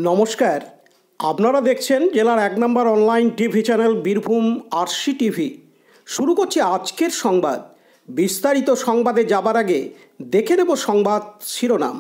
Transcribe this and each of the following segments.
নমস্কার, আপনারা দেখছেন জেলার 1 number online TV channel Birbhum RC TV. শুরু করছি আজকের সংবাদ। বিস্তারিত সংবাদে যাবার আগে দেখে নেব সংবাদ শিরোনাম।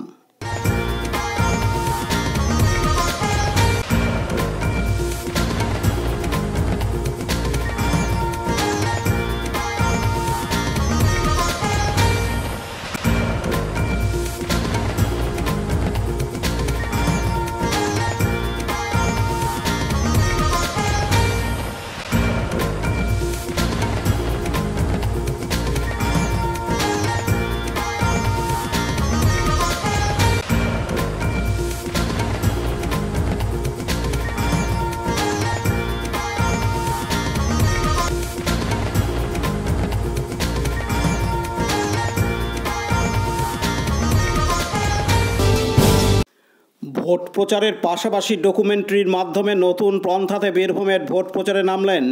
ভোট প্রচারের পাশাপাশি ডকুমেন্টারির মাধ্যমে নতুন পন্থাতে বীরভূমের ভোট প্রচারে নামলেন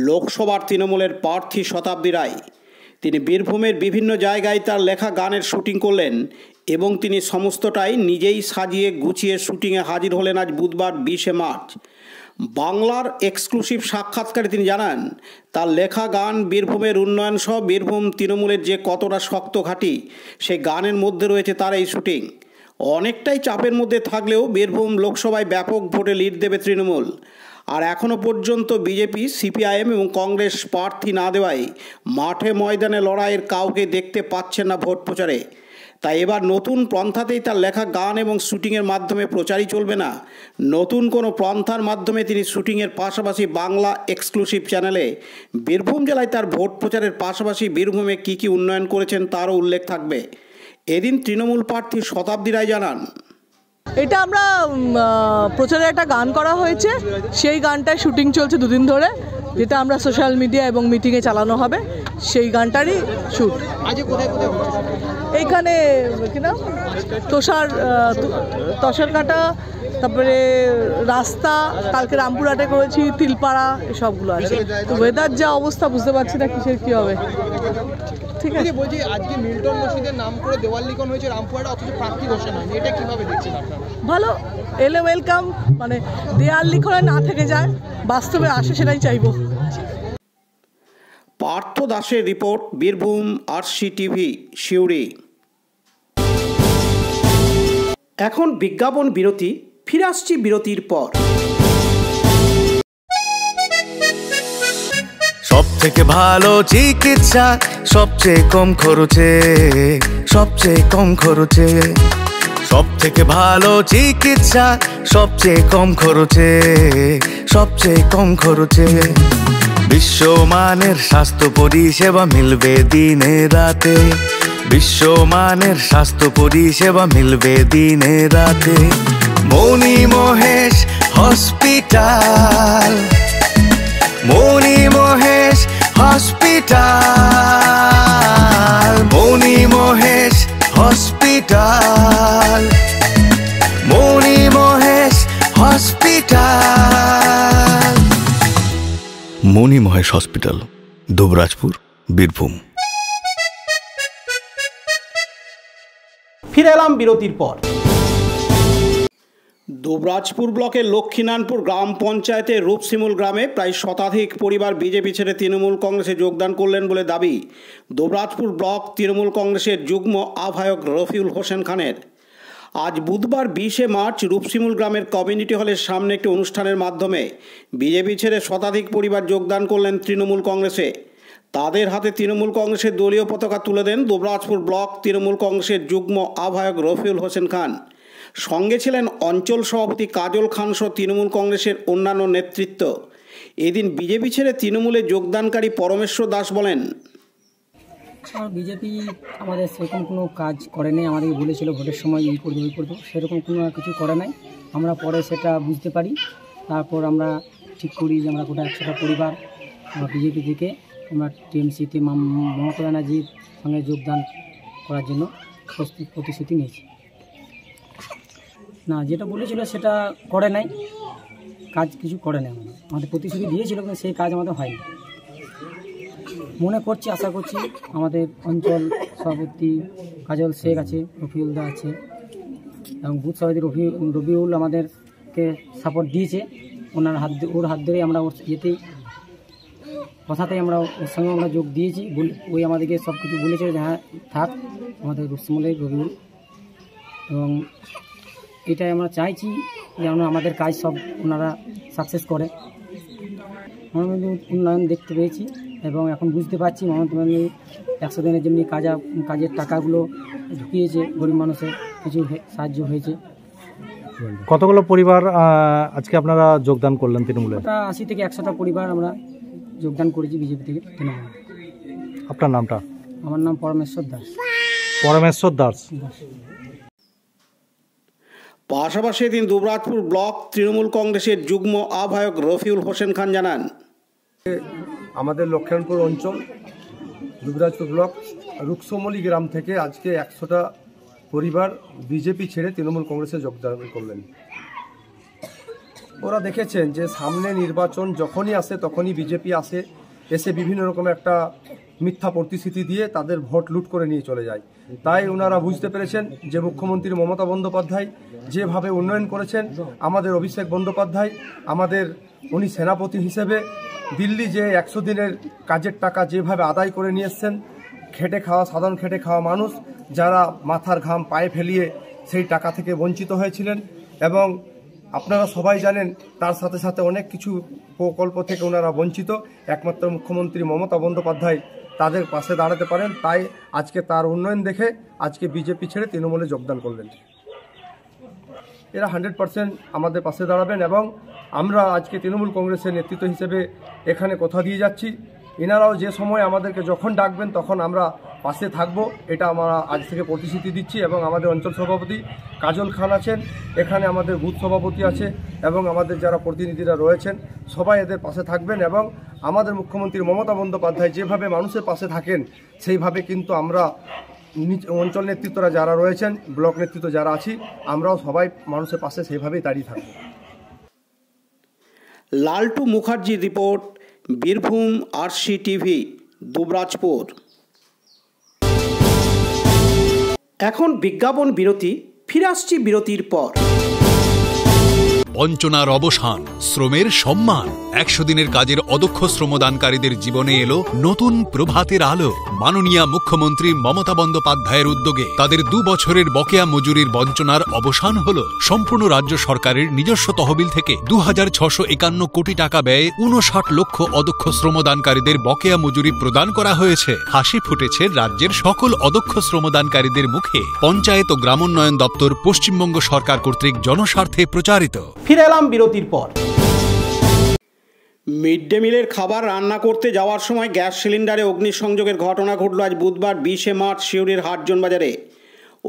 লোকসভার তৃণমূলের প্রার্থী শতাব্দী রায়। তিনি বীরভূমের বিভিন্ন জায়গায় তার লেখা গানের শুটিং করলেন এবং তিনি সমস্তটাই নিজেই সাজিয়ে গুছিয়ে শুটিংয়ে হাজির হলেন আজ বুধবার 20শে মার্চ। বাংলার এক্সক্লুসিভ সাক্ষাৎকারে তিনি জানান, তার লেখা গান বীরভূমের উন্নয়ন সহ বীরভূম তৃণমূলের যে কতটা শক্ত ঘাঁটি সেই গানের মধ্যে রয়েছে তার এই শুটিং। অনেকটাই চাপের মধ্যে থাকলেও বীরভূম লোকসভায় ব্যাপক ভোটে লিড দেবে তৃণমূল। আর এখনও পর্যন্ত বিজেপি, সিপিআইএম এবং কংগ্রেস প্রার্থী না দেওয়ায় মাঠে ময়দানে লড়াইয়ের কাউকে দেখতে পাচ্ছেন না ভোট প্রচারে। তাই এবার নতুন পন্থাতেই তার লেখা গান এবং শুটিংয়ের মাধ্যমে প্রচারই চলবে না, নতুন কোনো পন্থার মাধ্যমে তিনি শুটিংয়ের পাশাপাশি বাংলা এক্সক্লুসিভ চ্যানেলে বীরভূম জেলায় তার ভোট প্রচারের পাশাপাশি বীরভূমে কী কী উন্নয়ন করেছেন তারও উল্লেখ থাকবে। এদিন তৃণমূল প্রার্থী শতাব্দী রায় জানান, এটা আমরা প্রচারে একটা গান করা হয়েছে, সেই গানটায় শুটিং চলছে 2 দিন ধরে, যেটা আমরা সোশ্যাল মিডিয়া এবং মিটিংয়ে চালানো হবে। সেই গানটারই শ্যুট এইখানে কিনা তষারকাটা, তারপরে রাস্তা, কালকে রামপুরহাটে করেছি, তিলপাড়া, এসবগুলো আছে। তো ওয়েদার যা অবস্থা বুঝতে পারছি না কিসের কী হবে। ঠিক আছে, বলছি আজকে মিল্টন মসজিদের নাম করে দেওয়াল লিখন হয়েছে রামপুরহাটে, অথচ প্রার্থী ঘোষণা হয়নি, এটা কিভাবে দেখছেন আপনারা? ভালো, এলে ওয়েলকাম, মানে দেওয়াল লিখনে না থেকে যায়, বাস্তবে আসে, সেটাই চাইবো। পার্থ দাসের report, Birbhum RC TV, Suri. এখন বিজ্ঞাপন বিরতি, ফিরে আসছি বিরতির পর। সব থেকে ভালো চিকিৎসা, সবচেয়ে কম খরচে, সবচেয়ে কম খরচে। সব থেকে ভালো চিকিৎসা, সবচেয়ে কম খরচে, সবচেয়ে কম খরচে। বিশ্বমানের স্বাস্থ্য পরিষেবা মিলবে দিনে রাতে, বিশ্বমানের স্বাস্থ্য পরিষেবা মিলবে দিনে রাতে। মণি মহেশ হসপিটাল, মণি মহেশ হসপিটাল, মণি মহেশ হসপিটাল, মণি মহেশ হসপিটাল। মণি মহেশ হসপিটাল, দুবরাজপুর, বীরভূম। ফিরে এলাম বিরতির পর। দুবরাজপুর ব্লকের লক্ষ্মীনারায়ণপুর গ্রাম পঞ্চায়েতের রূপসিমুল গ্রামে প্রায় শতাধিক পরিবার বিজেপি ছেড়ে তৃণমূল কংগ্রেসে যোগদান করলেন বলে দাবি দুবরাজপুর ব্লক তৃণমূল কংগ্রেসের যুগ্ম আহ্বায়ক রফিউল হোসেন খানের। আজ বুধবার 20শে মার্চ রূপসিমুল গ্রামের কমিউনিটি হলের সামনে একটি অনুষ্ঠানের মাধ্যমে বিজেপি ছেড়ে শতাধিক পরিবার যোগদান করলেন তৃণমূল কংগ্রেসে। তাদের হাতে তৃণমূল কংগ্রেসের দলীয় পতাকা তুলে দেন দুবরাজপুর ব্লক তৃণমূল কংগ্রেসের যুগ্ম আহ্বায়ক রফিউল হোসেন খান। সঙ্গে ছিলেন অঞ্চল সভাপতি কাজল খান সহ তৃণমূল কংগ্রেসের অন্যান্য নেতৃত্ব। এদিন বিজেপি ছেড়ে তৃণমূলে যোগদানকারী পরমেশ্বর দাস বলেন, বিজেপি আমাদের সেরকম কোনো কাজ করেনি, আমাদেরকে বলেছিল ভোটের সময় এই করবো ওই করবো, সেরকম কোনো কিছু করে নাই। আমরা পরে সেটা বুঝতে পারি, তারপর আমরা ঠিক করি যে আমরা গোটা 100টা পরিবার বিজেপি থেকে আমরা টিএমসিতে মমতা ব্যানার্জির সঙ্গে যোগদান করার জন্য প্রতিশ্রুতি নিয়েছি। না, যেটা বলেছিল সেটা করে নাই, কাজ কিছু করে নাই। আমাদের প্রতিশ্রুতি দিয়েছিল কিন্তু সেই কাজ আমাদের হয়নি। মনে করছি, আশা করছি আমাদের অঞ্চল সভাপতি কাজল শেখ আছে, রফিউল দা আছে এবং বুথ সভাপতি রবিউল আমাদের আমাদেরকে সাপোর্ট দিয়েছে, ওর হাত ধরেই আমরা ওর ইয়েতেই কথাতেই আমরা ওর সঙ্গে আমরা যোগ দিয়েছি। ওই আমাদেরকে সব কিছু বলেছে যে হ্যাঁ থাক আমাদের রুসমলের রবিউল, এবং এটাই আমরা চাইছি যেন আমাদের কাজ সব ওনারা সাকসেস করে। মমতা উন্নয়ন দেখতে পেয়েছি এবং এখন বুঝতে পারছি মমতা 100 দিনের জন্য কাজের টাকাগুলো ঢুকিয়েছে, গরিব মানুষের কিছু সাহায্য হয়েছে। কতগুলো পরিবার আজকে আপনারা যোগদান করলেন তৃণমূলে? 80 থেকে 100টা পরিবার আমরা যোগদান করেছি বিজেপি থেকে তৃণমূলে। আপনার নামটা? আমার নাম পরমেশ্বর দাস। পরমেশ্বর দাস। পাশাপাশি এদিন দুবরাজপুর ব্লক তৃণমূল কংগ্রেসের যুগ্ম আহ্বায়ক রফিউল হোসেন খান জানান, আমাদের লক্ষ্মণপুর অঞ্চল দুবরাজপুর ব্লক রুকসমলি গ্রাম থেকে আজকে 100টা পরিবার বিজেপি ছেড়ে তৃণমূল কংগ্রেসে যোগদান করলেন। ওরা দেখেছেন যে সামনে নির্বাচন যখনই আসে তখনই বিজেপি এসে বিভিন্ন রকম একটা মিথ্যা প্রতিশ্রুতি দিয়ে তাদের ভোট লুট করে নিয়ে চলে যায়। তাই ওনারা বুঝতে পেরেছেন যে মুখ্যমন্ত্রী মমতা বন্দ্যোপাধ্যায় যেভাবে উন্নয়ন করেছেন, আমাদের অভিষেক বন্দ্যোপাধ্যায় উনি সেনাপতি হিসেবে দিল্লি যে 100 দিনের কাজের টাকা যেভাবে আদায় করে নিয়ে এসছেন, সাধারণ খেটে খাওয়া মানুষ যারা মাথার ঘাম পায়ে ফেলিয়ে সেই টাকা থেকে বঞ্চিত হয়েছিলেন, এবং আপনারা সবাই জানেন তার সাথে সাথে অনেক কিছু প্রকল্প থেকে ওনারা বঞ্চিত। একমাত্র মুখ্যমন্ত্রী মমতা বন্দ্যোপাধ্যায় তাদের পাশে দাঁড়াতে পারেন, তাই আজকে তার উন্নয়ন দেখে আজকে বিজেপি ছেড়ে তৃণমূলে যোগদান করলেন। এরা 100% আমাদের পাশে দাঁড়াবেন এবং আমরা আজকে তৃণমূল কংগ্রেসের নেতৃত্ব হিসেবে এখানে কথা দিয়ে যাচ্ছি, এনারাও যে সময় আমাদেরকে যখন ডাকবেন তখন আমরা পাশে থাকব, এটা আমরা আজ থেকে প্রতিশ্রুতি দিচ্ছি। এবং আমাদের অঞ্চল সভাপতি কাজল খান আছেন, এখানে আমাদের বুথ সভাপতি আছে এবং আমাদের যারা প্রতিনিধিরা রয়েছেন সবাই এদের পাশে থাকবেন। এবং আমাদের মুখ্যমন্ত্রী মমতা বন্দ্যোপাধ্যায় যেভাবে মানুষের পাশে থাকেন সেইভাবে কিন্তু আমরা অঞ্চল নেতৃত্বরা যারা রয়েছেন, ব্লক নেতৃত্ব যারা আছি, আমরাও সবাই মানুষের পাশে সেইভাবেই দাঁড়িয়ে থাকব। লালটু মুখার্জির report, Birbhum RC TV, Dubrajpur. এখন বিজ্ঞাপন বিরতি, ফিরে আসছি বিরতির পর। বঞ্চনার অবসান, শ্রমের সম্মান। 100 দিনের কাজের অদক্ষ শ্রমদানকারীদের জীবনে এলো নতুন প্রভাতের আলো। মাননীয় মুখ্যমন্ত্রী মমতা বন্দ্যোপাধ্যায়ের উদ্যোগে তাদের 2 বছরের বকেয়া মজুরির বঞ্চনার অবসান হল। সম্পূর্ণ রাজ্য সরকারের নিজস্ব তহবিল থেকে 2651 কোটি টাকা ব্যয়ে 59 লক্ষ অদক্ষ শ্রমদানকারীদের বকেয়া মজুরি প্রদান করা হয়েছে। হাসি ফুটেছে রাজ্যের সকল অদক্ষ শ্রমদানকারীদের মুখে। পঞ্চায়েত ও গ্রামোন্নয়ন দপ্তর পশ্চিমবঙ্গ সরকার কর্তৃক জনস্বার্থে প্রচারিত। ফিরে এলাম বিরতির পর। মিড ডে মিলের খাবার রান্না করতে যাওয়ার সময় গ্যাস সিলিন্ডারে অগ্নিসংযোগের ঘটনা ঘটল আজ বুধবার 20 মার্চ সিউড়ির হাটজন বাজারে।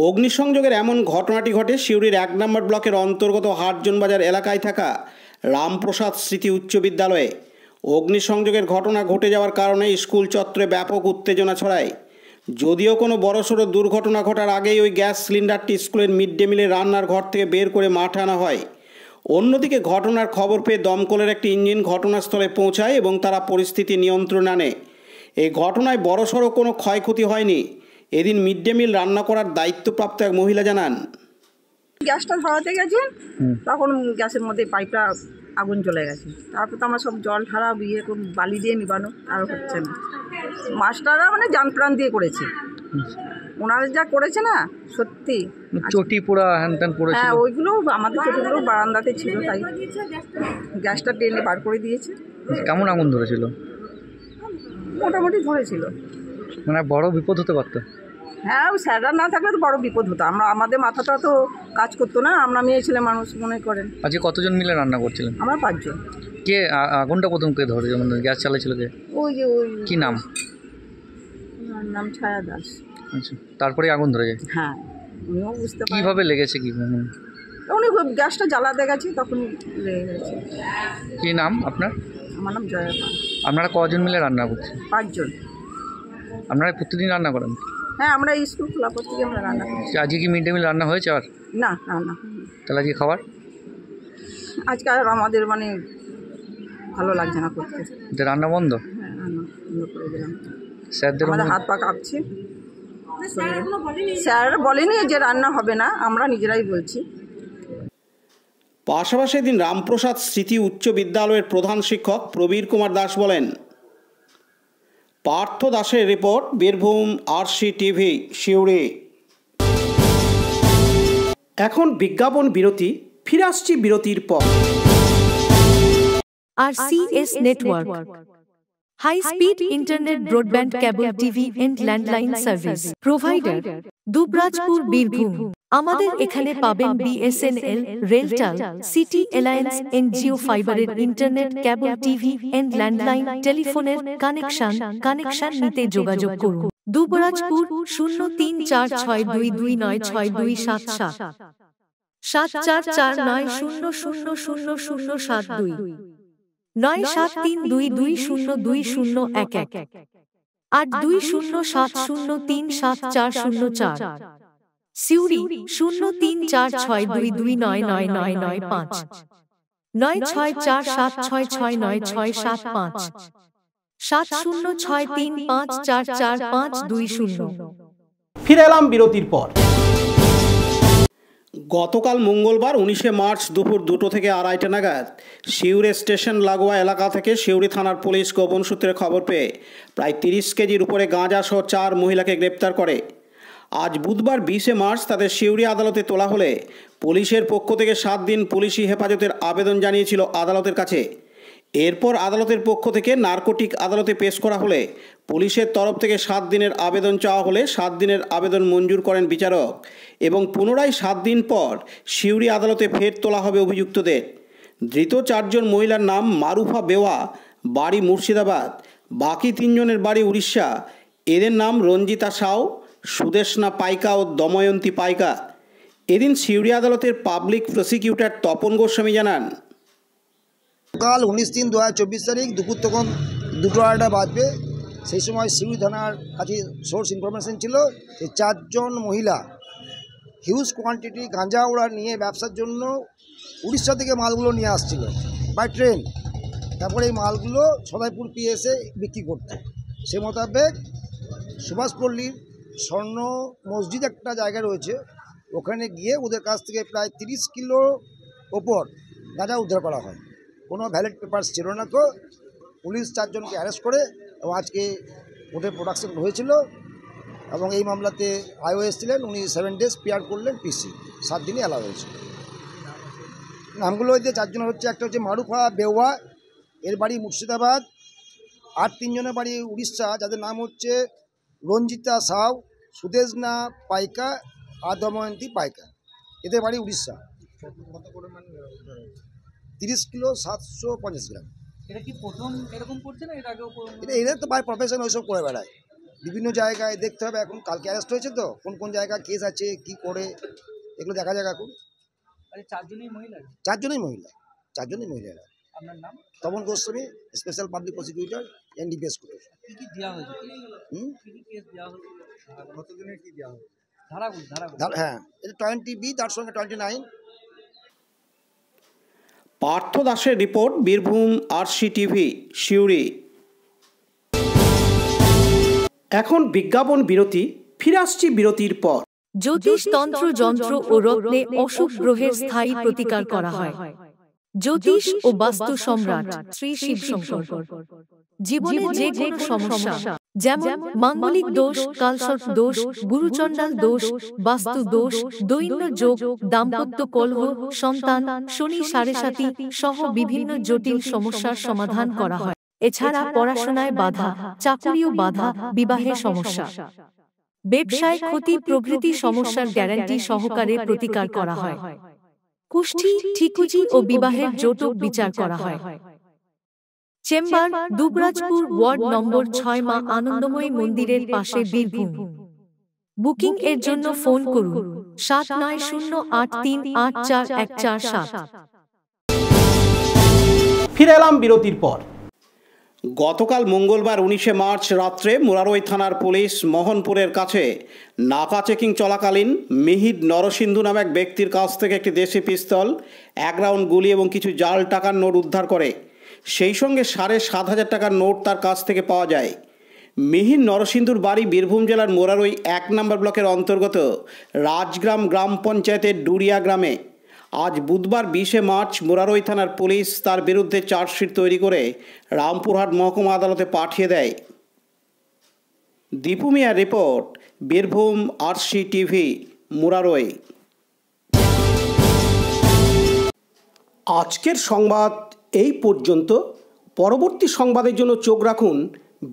অগ্নিসংযোগের এমন ঘটনাটি ঘটে সিউড়ির 1 নম্বর ব্লকের অন্তর্গত হাটজন বাজার এলাকায় থাকা রামপ্রসাদ স্মৃতি উচ্চ বিদ্যালয়ে। অগ্নিসংযোগের ঘটনা ঘটে যাওয়ার কারণে স্কুল চত্বরে ব্যাপক উত্তেজনা ছড়ায়। যদিও কোনো বড়সড় দুর্ঘটনা ঘটার আগেই ওই গ্যাস সিলিন্ডারটি স্কুলের মিড ডে মিলের রান্নার ঘর থেকে বের করে মাঠে আনা হয়। অন্যদিকে ঘটনার খবর পেয়ে দমকলের একটি ইঞ্জিন ঘটনাস্থলে পৌঁছায় এবং তারা পরিস্থিতি নিয়ন্ত্রণে আনে। এই ঘটনায় বড়সড় কোনো ক্ষয়ক্ষতি হয়নি। এদিন মিড ডে মিল রান্না করার দায়িত্বপ্রাপ্ত এক মহিলা জানান, গ্যাসটা ধরাতে গেছে, তখন গ্যাসের মধ্যে পাইপটা আগুন চলে গেছে। তারপর তো আমরা সব জল ঢালা বালি দিয়ে নিবানো, আর হচ্ছে না। মাস্টাররা মানে জান প্রাণ দিয়ে করেছে, ওনারা যা করেছে না সত্যি। চটি পোড়া হ্যান ত্যান পড়েছে, হ্যাঁ ওইগুলো আমাদের চটিগুলো বারান্দাতে ছিল, তাই গ্যাসটা টেনে বার করে দিয়েছে। কেমন আগুন ধরেছিল? মোটামুটি ধরেছিল। মানে বড় বিপদ হতে পারতো। হ্যাঁ ওই স্যাররা না থাকলে তো বড় বিপদ হতো। আমাদের মাথাটা তো কাজ করতো না, আমরা মেয়ে ছেলে মানুষ মনে করেন। আজকে কতজন মিলে রান্না করছিলেন? আমরা 5 জন। কে আগুনটা প্রথম কে ধরে, মানে গ্যাস চালাচ্ছিল কে? ওই যে কি নাম? নাম ছায়া দাস। আচ্ছা, তারপরে আগুন ধরে যায়? হ্যাঁ, উনিও বুঝতে পারেন কিভাবে লেগেছে, কি উনি গ্যাসটা জ্বালাতে গেছে তখন লেগে গেছে। কি নাম আপনার? আমার নাম জয়া পাল। আপনারা কজন মিলে রান্না করছেন? 5 জন। আপনারা প্রতিদিন রান্না করেন? হ্যাঁ, আমরা স্কুল খোলা পর থেকে আমরা রান্না করি। আজকে কি মিড ডে মিল রান্না হয়েছে? আর না, রান্না তাহলে আজকে খাবার আজকে আর আমাদের মানে ভালো লাগছে না করতে। রান্না বন্ধ? হ্যাঁ, রান্না বন্ধ করে দিলাম। স্যারদের আমাদের হাত পা কাঁপছে। স্যার বলেনি যে রান্না হবে না, আমরা নিজেরাই বলছি। পাশাপাশি এদিন রামপ্রসাদ স্মৃতি উচ্চ বিদ্যালয়ের প্রধান শিক্ষক প্রবীর কুমার দাস বলেন। পার্থ দাসের report, Birbhum RC TV, Suri. এখন বিজ্ঞাপন বিরতি, ফিরে আসছি বিরতির পর। RCS Network, high speed internet, broadband, cable TV and landline service provider, Dubrajpur, Birbhum. আমাদের এখানে পাবেন BSNL, RailTel, City Alliance, NGO ফাইবারের internet, cable TV and landline টেলিফোনের কানেকশন নিতে যোগাযোগ করুন। দুবরাজপুর 034422962627 7449000072 9732202011 8207037404। সিউড়ি 034622999995 9647669665 7063544520। ফিরে এলাম বিরতির পর। গতকাল মঙ্গলবার 19শে মার্চ দুপুর 2টো থেকে 2:30 নাগাদ সিউড়ি স্টেশন লাগোয়া এলাকা থেকে সিউড়ি থানার পুলিশ গোপন সূত্রে খবর পেয়ে প্রায় 30 কেজির উপরে গাঁজা সহ 4 মহিলাকে গ্রেপ্তার করে। আজ বুধবার 20শে মার্চ তাদের সিউড়ি আদালতে তোলা হলে পুলিশের পক্ষ থেকে 7 দিন পুলিশি হেফাজতের আবেদন জানিয়েছিল আদালতের কাছে। এরপর আদালতের পক্ষ থেকে নার্কোটিক আদালতে পেশ করা হলে পুলিশের তরফ থেকে 7 দিনের আবেদন চাওয়া হলে 7 দিনের আবেদন মঞ্জুর করেন বিচারক এবং পুনরায় 7 দিন পর সিউড়ি আদালতে ফের তোলা হবে অভিযুক্তদের। ধৃত 4 জন মহিলার নাম মারুফা বেওয়া, বাড়ি মুর্শিদাবাদ, বাকি 3 জনের বাড়ি উড়িষ্যা। এদের নাম রঞ্জিতা সাউ, সুদেশনা পাইকা ও দময়ন্তী পাইকা। এদিন সিউড়ি আদালতের পাবলিক প্রসিকিউটর তপন গোস্বামী জানান, কাল 19/3/2024 তারিখ দুপুর তখন 2:30 বাজবে। সেই সময় সিউড়ি থানার কাছে সোর্স ইনফরমেশন ছিল যে 4 জন মহিলা হিউজ কোয়ান্টিটি গাঁজা ওরা নিয়ে ব্যবসার জন্য উড়িষ্যা থেকে মালগুলো নিয়ে আসছিল বাই ট্রেন। তারপরে এই মালগুলো সদাইপুর পিএসে বিক্রি করত। সে মোতাবেক সুভাষপল্লীর স্বর্ণ মসজিদ একটা জায়গা রয়েছে, ওখানে গিয়ে ওদের কাছ থেকে প্রায় 30 কিলো ওপর গাঁজা উদ্ধার করা হয়। কোনো ভ্যালিড পেপারস ছিল না। তো পুলিশ 4 জনকে অ্যারেস্ট করে এবং আজকে কোর্টে প্রোডাকশন হয়েছিল এবং এই মামলাতে আইও এসেছিলেন, উনি 7 ডেজ পিআর করলেন, পিসি 7 দিনই অ্যালাউ হয়েছে। নামগুলো হচ্ছে 4 জনের হচ্ছে, একটা হচ্ছে মারুফা বেওয়া, এর বাড়ি মুর্শিদাবাদ, আর 3 জনের বাড়ি উড়িষ্যা, যাদের নাম হচ্ছে রঞ্জিতা সাউ, সুদেশনা পাইকা আর দময়ন্তী পাইকা। এদের বাড়ি উড়িষ্যা। 30 কিলো 750 গ্রাম। এটা কি প্রথম এরকম করছে না এর আগেও? এটা তো বাই প্রফেশন ওইসব করে বেড়ায়, বিভিন্ন জায়গায় দেখতে হবে। এখন কালকে অ্যারেস্ট হয়েছে তো, কোন কোন জায়গায় কেস আছে, কি করে, এগুলো দেখা যাক এখন। আরে 4 জনই মহিলা? 4 জনই মহিলা, 4 জনই মহিলারা। আপনার নাম? Tapan Goswami, special public prosecutor, NDPS court. কি কি দেওয়া হয়েছে? কি কি কেস দেওয়া হয়েছে? কতজনের কি দেওয়া হয়েছে? ধারাগুলো? হ্যাঁ, এটা 20B, তার সঙ্গে 29। পার্থ দাসের report, Birbhum RC TV, Suri. এখন বিজ্ঞাপন বিরতি, ফিরে আসছি বিরতির পর। জ্যোতিষ তন্ত্র, যন্ত্র ও রত্নে অশুভ গ্রহের স্থায়ী প্রতিকার করা হয়। জ্যোতিষ ও বাস্তু সম্রাট শ্রী শিব শঙ্কর। জীবনে যে কোনো সমস্যা, যেমন মাঙ্গলিক দোষ, কালসর্প দোষ, গুরুচণ্ডাল দোষ, বাস্তু দোষ, দৈন্য যোগ, দাম্পত্য কলহ, সন্তান, শনি সাড়েসাতি সহ বিভিন্ন জটিল সমস্যার সমাধান করা হয়। এছাড়া পড়াশোনায় বাধা, চাকরিও বাধা, বিবাহে সমস্যা, ব্যবসায় ক্ষতি প্রভৃতি সমস্যার গ্যারান্টি সহকারে প্রতিকার করা হয়। কুষ্ঠি, ঠিকুজি ও বিবাহের জটক বিচার করা হয়। চেম্বার দুবরাজপুর, ওয়ার্ড নম্বর 6, মা আনন্দময়ী মন্দিরের পাশে, বীরভূম। বুকিং এর জন্য ফোন করুন 7908384147। ফিরে এলাম বিরতির পর। গতকাল মঙ্গলবার 19শে মার্চ রাত্রে মুরারই থানার পুলিশ মোহনপুরের কাছে নাকা চেকিং চলাকালীন মিহির নরসিন্ধু নামে এক ব্যক্তির কাছ থেকে একটি দেশি পিস্তল, 1 রাউন্ড গুলি এবং কিছু জাল টাকার নোট উদ্ধার করে। সেই সঙ্গে 7,500 টাকার নোট তার কাছ থেকে পাওয়া যায়। মিহির নরসিন্ধুর বাড়ি বীরভূম জেলার মুরারই 1 নম্বর ব্লকের অন্তর্গত রাজগ্রাম গ্রাম পঞ্চায়েতের ডুরিয়া গ্রামে। আজ বুধবার 20শে মার্চ মুরারই থানার পুলিশ তার বিরুদ্ধে চার্জশিট তৈরি করে রামপুরহাট মহকুমা আদালতে পাঠিয়ে দেয়। দীপু মিয়ার report, Birbhum RC TV, Murarai. আজকের সংবাদ এই পর্যন্ত। পরবর্তী সংবাদের জন্য চোখ রাখুন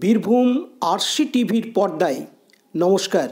বীরভূম আরসি টিভির পর্দায়। নমস্কার।